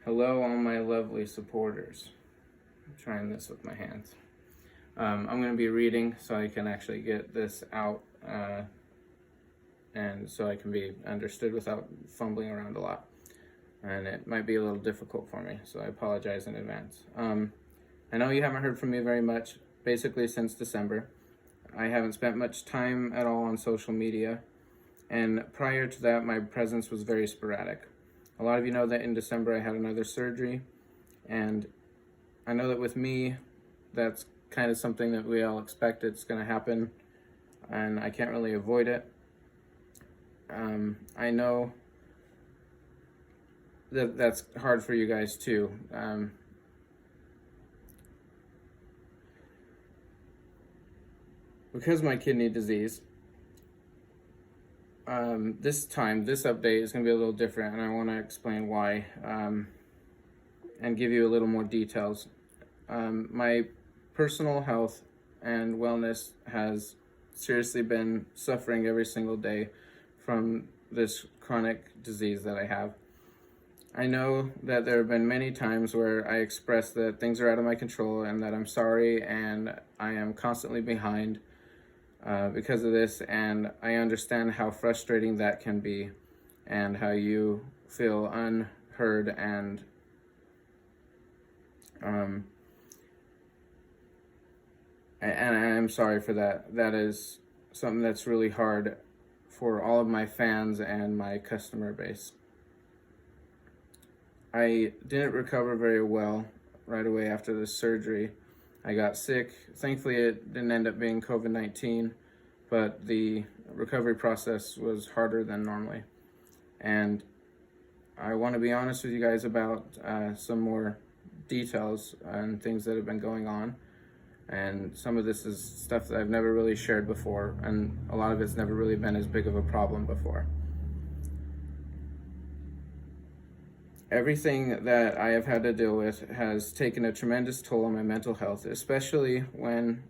Hello, all my lovely supporters. I'm trying this with my hands. I'm going to be reading so I can actually get this out and so I can be understood without fumbling around a lot. And it might be a little difficult for me, so I apologize in advance. I know you haven't heard from me very much, basically since December. I haven't spent much time at all on social media, and prior to that, my presence was very sporadic. A lot of you know that in December I had another surgery, and I know that with me, that's kind of something that we all expect it's going to happen, and I can't really avoid it. I know that that's hard for you guys too. Because of my kidney disease, this update is going to be a little different, and I want to explain why and give you a little more details. My personal health and wellness has seriously been suffering every single day from this chronic disease that I have. I know that there have been many times where I express that things are out of my control and that I'm sorry and I am constantly behind because of this, and I understand how frustrating that can be and how you feel unheard and I'm sorry for that. That is something that's really hard for all of my fans and my customer base. I didn't recover very well right away after the surgery. I got sick. Thankfully, it didn't end up being COVID-19, but the recovery process was harder than normally. And I want to be honest with you guys about some more details and things that have been going on. And some of this is stuff that I've never really shared before, and a lot of it's never really been as big of a problem before. Everything that I have had to deal with has taken a tremendous toll on my mental health, especially when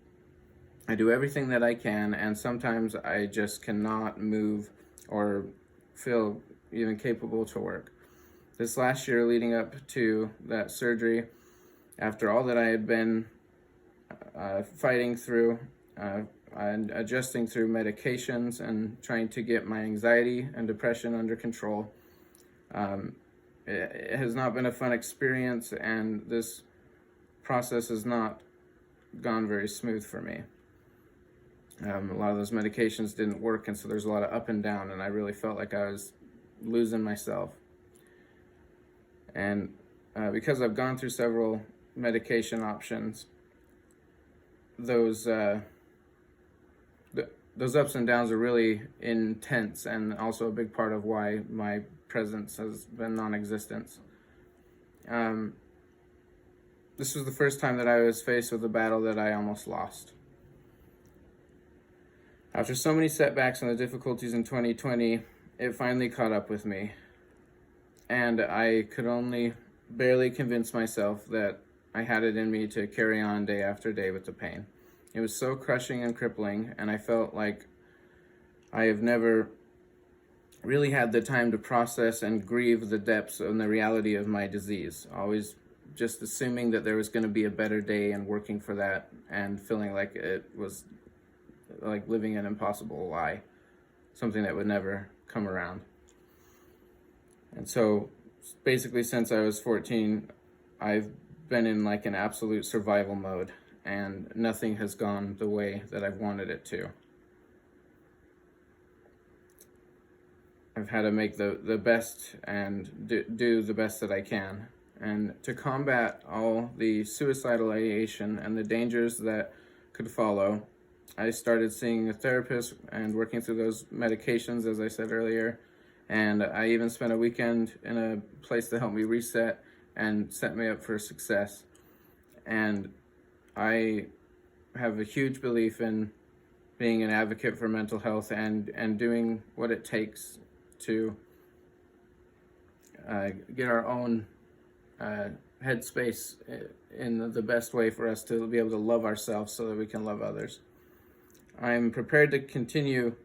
I do everything that I can, and sometimes I just cannot move or feel even capable to work. This last year leading up to that surgery, after all that I had been fighting through and adjusting through medications and trying to get my anxiety and depression under control, it has not been a fun experience, and this process has not gone very smooth for me. A lot of those medications didn't work, and so there's a lot of up and down, and I really felt like I was losing myself. And because I've gone through several medication options, those ups and downs are really intense, and also a big part of why my presence has been non-existent. This was the first time that I was faced with a battle that I almost lost. After so many setbacks and the difficulties in 2020, it finally caught up with me, and I could only barely convince myself that I had it in me to carry on day after day with the pain. It was so crushing and crippling, and I felt like I have never really had the time to process and grieve the depths and the reality of my disease. Always just assuming that there was going to be a better day and working for that, and feeling like it was like living an impossible lie, something that would never come around. And so basically since I was 14, I've been in like an absolute survival mode, and nothing has gone the way that I've wanted it to. I've had to make the best and do the best that I can. And to combat all the suicidal ideation and the dangers that could follow, I started seeing a therapist and working through those medications, as I said earlier. And I even spent a weekend in a place to help me reset and set me up for success. And I have a huge belief in being an advocate for mental health and doing what it takes to get our own headspace in the best way for us to be able to love ourselves so that we can love others. I'm prepared to continue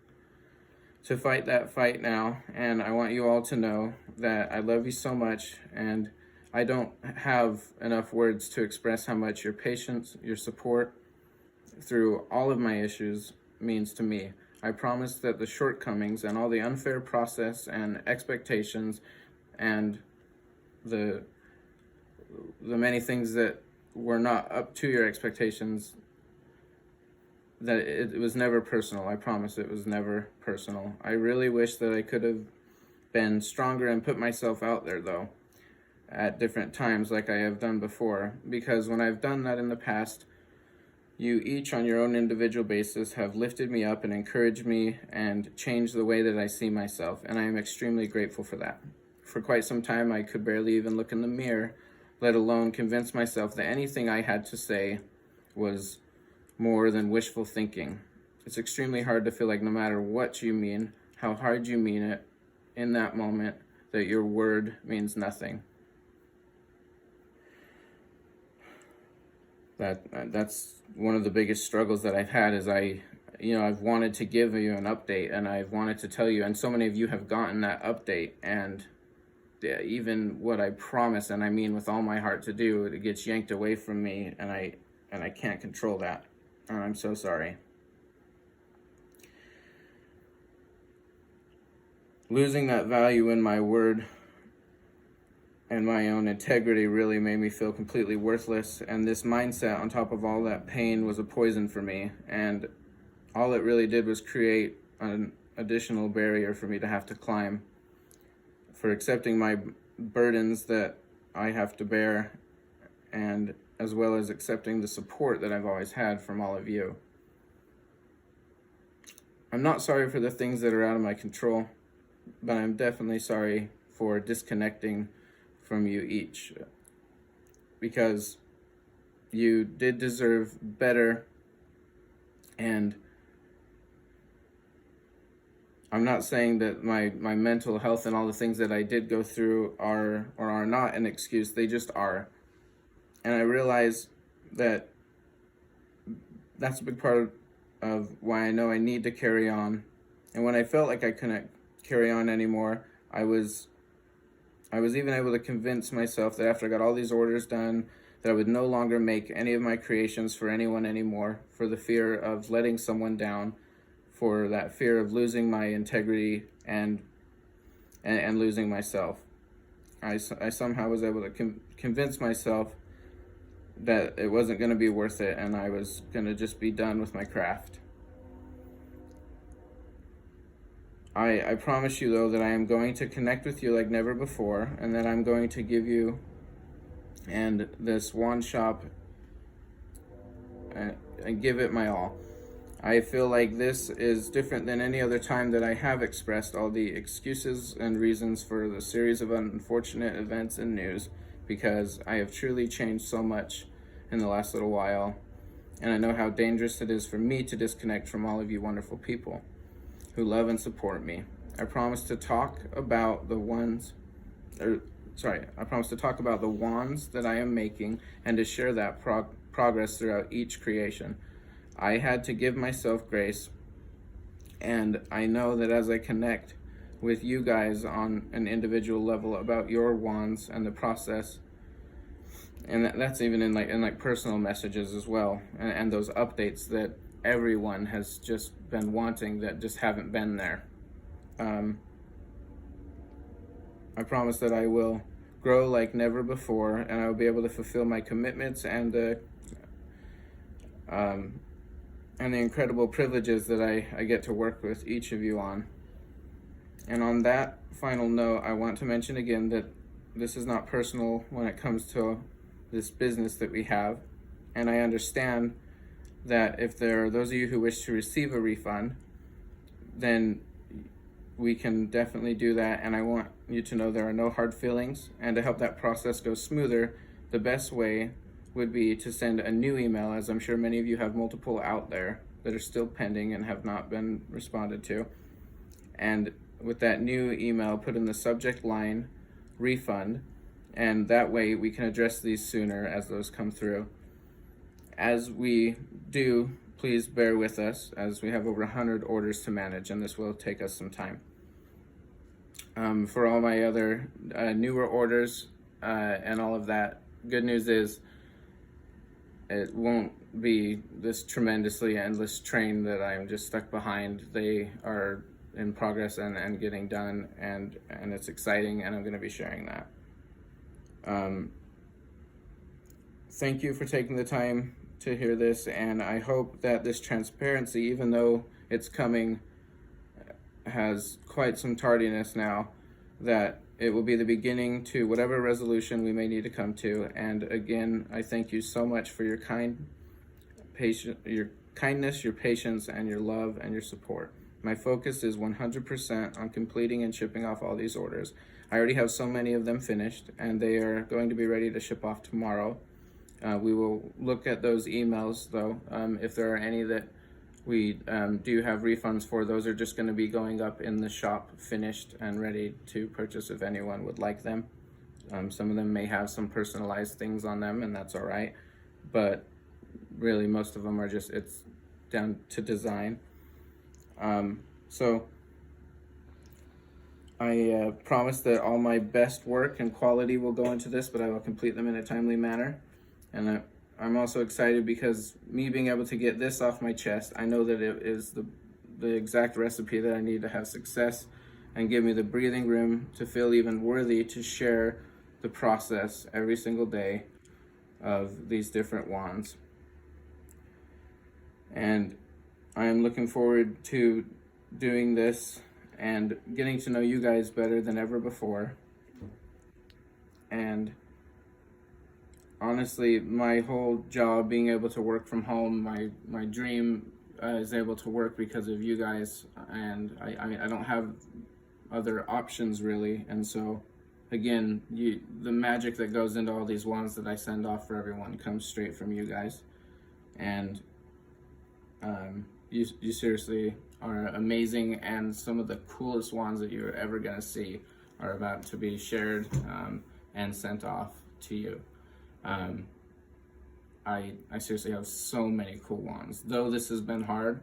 to fight that fight now, and I want you all to know that I love you so much, and I don't have enough words to express how much your patience, your support through all of my issues means to me. I promise that the shortcomings and all the unfair process and expectations and the many things that were not up to your expectations, that it was never personal. I promise it was never personal. I really wish that I could have been stronger and put myself out there, though, at different times like I have done before, because when I've done that in the past, you each on your own individual basis have lifted me up and encouraged me and changed the way that I see myself, and I am extremely grateful for that. For quite some time, I could barely even look in the mirror, let alone convince myself that anything I had to say was more than wishful thinking. It's extremely hard to feel like no matter what you mean, how hard you mean it, in that moment, that your word means nothing. That's one of the biggest struggles that I've had is I've wanted to give you an update, and I've wanted to tell you, and so many of you have gotten that update, and even what I promise and I mean with all my heart to do, it gets yanked away from me, and I can't control that. And I'm so sorry. Losing that value in my word and my own integrity really made me feel completely worthless, and this mindset on top of all that pain was a poison for me, and all it really did was create an additional barrier for me to have to climb for accepting my burdens that I have to bear, and as well as accepting the support that I've always had from all of you. I'm not sorry for the things that are out of my control, but I'm definitely sorry for disconnecting from you each, because you did deserve better, and I'm not saying that my mental health and all the things that I did go through are or are not an excuse. They just are. And I realize that that's a big part of why I know I need to carry on. And when I felt like I couldn't carry on anymore, I was even able to convince myself that after I got all these orders done, that I would no longer make any of my creations for anyone anymore, for the fear of letting someone down, for that fear of losing my integrity and losing myself. I somehow was able to convince myself that it wasn't going to be worth it, and I was going to just be done with my craft. I promise you, though, that I am going to connect with you like never before, and that I'm going to give you and this wand shop and give it my all. I feel like this is different than any other time that I have expressed all the excuses and reasons for the series of unfortunate events and news, because I have truly changed so much in the last little while, and I know how dangerous it is for me to disconnect from all of you wonderful people who love and support me. I promise to talk about the wands that I am making, and to share that progress throughout each creation. I had to give myself grace, and I know that as I connect with you guys on an individual level about your wands and the process, and that's even in like personal messages as well, and those updates that everyone has just been wanting that just haven't been there. I promise that I will grow like never before, and I will be able to fulfill my commitments and the incredible privileges that I get to work with each of you on. And on that final note, I want to mention again that this is not personal when it comes to this business that we have, and I understand that if there are those of you who wish to receive a refund, then we can definitely do that, and I want you to know there are no hard feelings, and to help that process go smoother, the best way would be to send a new email, as I'm sure many of you have multiple out there that are still pending and have not been responded to. And with that new email, put in the subject line refund, and that way we can address these sooner as those come through. As we do, please bear with us, as we have over 100 orders to manage, and this will take us some time. For all my other newer orders, and all of that. Good news is it won't be this tremendously endless train that I'm just stuck behind. They are in progress and getting done, and it's exciting, and I'm going to be sharing that. Thank you for taking the time to hear this, and I hope that this transparency, even though it's coming, has quite some tardiness now, that it will be the beginning to whatever resolution we may need to come to. And again, I thank you so much for your your kindness, your patience, and your love and your support. My focus is 100% on completing and shipping off all these orders. I already have so many of them finished, and they are going to be ready to ship off tomorrow. We will look at those emails, though. If there are any that we do have refunds for, those are just going to be going up in the shop finished and ready to purchase if anyone would like them. Some of them may have some personalized things on them, and that's all right. But really, most of them are just, it's down to design. So I promise that all my best work and quality will go into this, but I will complete them in a timely manner. And I'm also excited because me being able to get this off my chest, I know that it is the exact recipe that I need to have success and give me the breathing room to feel even worthy to share the process every single day of these different wands. And I am looking forward to doing this and getting to know you guys better than ever before. And honestly, my whole job, being able to work from home, my dream is able to work because of you guys, and I don't have other options really. And so again, the magic that goes into all these wands that I send off for everyone comes straight from you guys. And you seriously are amazing, and some of the coolest wands that you're ever going to see are about to be shared and sent off to you. I seriously have so many cool wands. Though this has been hard,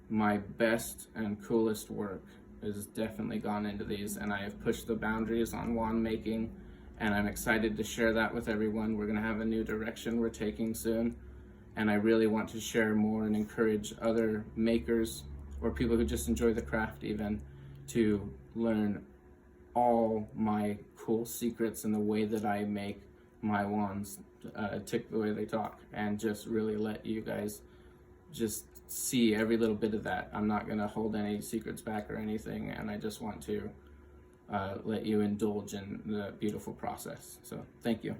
my best and coolest work has definitely gone into these, and I have pushed the boundaries on wand making, and I'm excited to share that with everyone. We're going to have a new direction we're taking soon, and I really want to share more and encourage other makers or people who just enjoy the craft even to learn all my cool secrets and the way that I make my wands tick the way they talk, and just really let you guys just see every little bit of that. I'm not going to hold any secrets back or anything, and I just want to let you indulge in the beautiful process. So thank you.